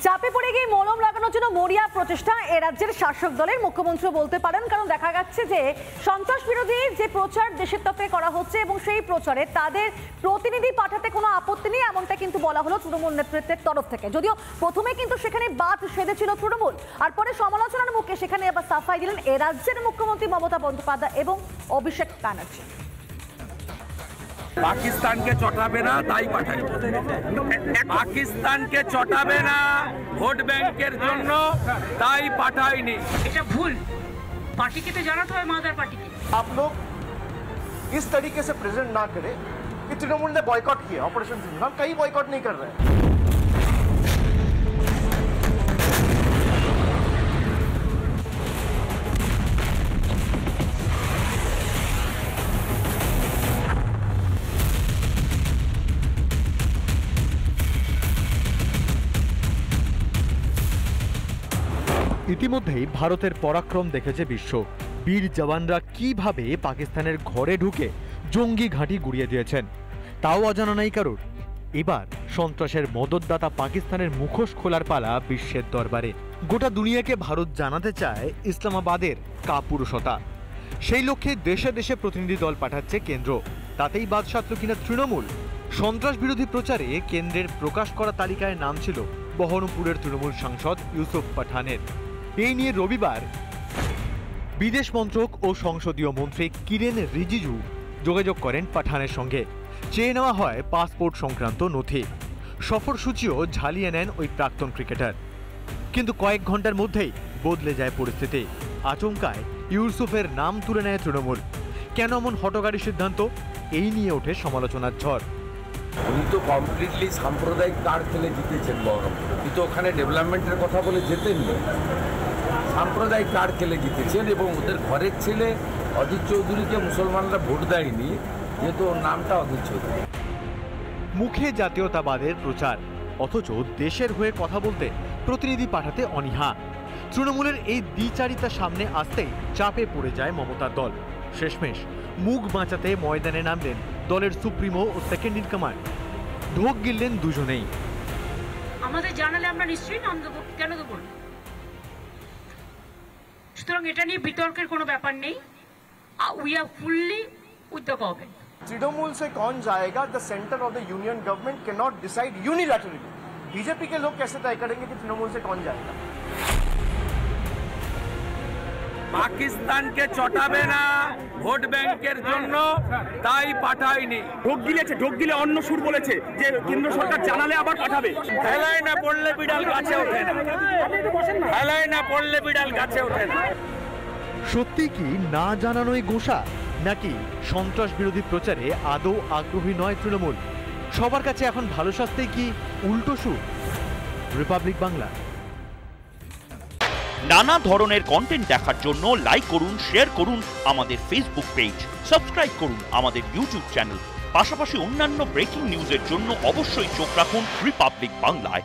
চাপে পড়ে গিয়ে মলম লাগানোর জন্য মরিয়া প্রচেষ্টা এ রাজ্যের শাসক দলের মুখ্যমন্ত্রী বলতে পারেন, কারণ দেখা যাচ্ছে যে সন্ত্রাস বিরোধী যে প্রচার দেশের তরফে করা হচ্ছে এবং সেই প্রচারে তাদের প্রতিনিধি পাঠাতে কোনো আপত্তি নেই, এমনটা কিন্তু বলা হলো তৃণমূল নেতৃত্বের তরফ থেকে। যদিও প্রথমে কিন্তু সেখানে বাদ সেধেছিল তৃণমূল, আর পরে সমালোচনার মুখে সেখানে আবার সাফাই দিলেন এ রাজ্যের মুখ্যমন্ত্রী মমতা বন্দ্যোপাধ্যায় এবং অভিষেক ব্যানার্জি। পাকিস্তানকে চটাবে না তাই পাঠাই, পাকিস্তানকে চটাবে না ভোট ব্যাংকের জন্য তাই পাঠাইনি। এটা ভুল, पार्टी के तो जाना तो है मदर पार्टी के। आप लोग इस तरीके से प्रेजेंट ना करें कि तृणमूल ने बॉयकॉट किया ऑपरेशन सिंधु। हम कहीं बॉयकॉट नहीं कर रहे हैं। ইতিমধ্যেই ভারতের পরাক্রম দেখেছে বিশ্ব। বীর জওয়ানরা কিভাবে পাকিস্তানের ঘরে ঢুকে জঙ্গি ঘাঁটি গুড়িয়ে দিয়েছেন তাও অজানা নাই কারোর। এবার সন্ত্রাসের মদতদাতা পাকিস্তানের মুখোশ খোলার পালা বিশ্বের দরবারে। গোটা দুনিয়াকে ভারত জানাতে চায় ইসলামাবাদের কাপুরুষতা। সেই লক্ষ্যে দেশে দেশে প্রতিনিধি দল পাঠাচ্ছে কেন্দ্র। তাতেই বাদসাধল কিনা তৃণমূল। সন্ত্রাস বিরোধী প্রচারে কেন্দ্রের প্রকাশ করা তালিকায় নাম ছিল বহরমপুরের তৃণমূল সাংসদ ইউসুফ পাঠানের। এই নিয়ে রবিবার বিদেশ মন্ত্রক ও সংসদীয় মন্ত্রী কিরেন রিজিজু যোগাযোগ করেন পাঠানের সঙ্গে। চেয়ে নেওয়া হয় পাসপোর্ট সংক্রান্ত নথি। সফরসূচিও ঝালিয়ে নেন ওই প্রাক্তন ক্রিকেটার। কিন্তু কয়েক ঘন্টার মধ্যেই বদলে যায় পরিস্থিতি। আচমকায় ইউসুফের নাম তুলে নেয় তৃণমূল। কেন এমন হঠকারী সিদ্ধান্ত? এই নিয়ে ওঠে সমালোচনার ঝড়। উনি তো কমপ্লিটলি সাম্প্রদায়িক কার্ড খেলে জিতেছেন বহরমপুর। উনি তো ওখানে ডেভেলপমেন্টের কথা বলে জেতেননি, সাম্প্রদায়িক কার্ড খেলে জিতেছেন। এবং ওদের ঘরের ছেলে অজিত চৌধুরীকে মুসলমানরা ভোট দেয়নি, যেহেতু ওর নামটা অজিত চৌধুরী। মুখে জাতীয়তাবাদের প্রচার, অথচ দেশের হয়ে কথা বলতে প্রতিনিধি পাঠাতে অনীহা। তৃণমূলের এই দ্বিচারিতা সামনে আসতেই চাপে পড়ে যায় মমতার দল। শেষমেশ মুখ বাঁচাতে ময়দানে নামলেন দলের সুপ্রিমো ও সেকেন্ড ইন কমান্ড। ঢোক গিললেন দুজনেই। আমাদের জানালে আমরা নিশ্চয়ই নাম দেবো, কেন দেবো না? সুতরাং এটা নিয়ে বিতর্কের কোনো ব্যাপার নেই। We are fully with the government. Trinamool से कौन जाएगा, the centre of the union government can not decide unilaterally. BJP के लोग कैसे तय करेंगे कि तृणमूल से कौन जाएगा? পাকিস্তানকে চটাবে না ভোট ব্যাংকের জন্য তাই পাঠাইনি। ঢোক গিলে অন্য সুর বলেছে যে কেন্দ্র সরকার জানালে আবার পাঠাবে। হেলায় না পড়লে বিড়াল গাছে ওঠে না, হেলায় না পড়লে বিড়াল গাছে ওঠে না। সত্যি কি না জানানোই গোসা, নাকি সন্ত্রাস বিরোধী প্রচারে আদৌ আগ্রহী নয় তৃণমূল? সবার কাছে এখন ভালো শাস্তি কি উল্টো সুর? রিপাবলিক বাংলা। নানা ধরনের কন্টেন্ট দেখার জন্য লাইক করুন, শেয়ার করুন আমাদের ফেসবুক পেজ, সাবস্ক্রাইব করুন আমাদের ইউটিউব চ্যানেল। পাশাপাশি অন্যান্য ব্রেকিং নিউজের জন্য অবশ্যই চোখ রাখুন রিপাবলিক বাংলায়।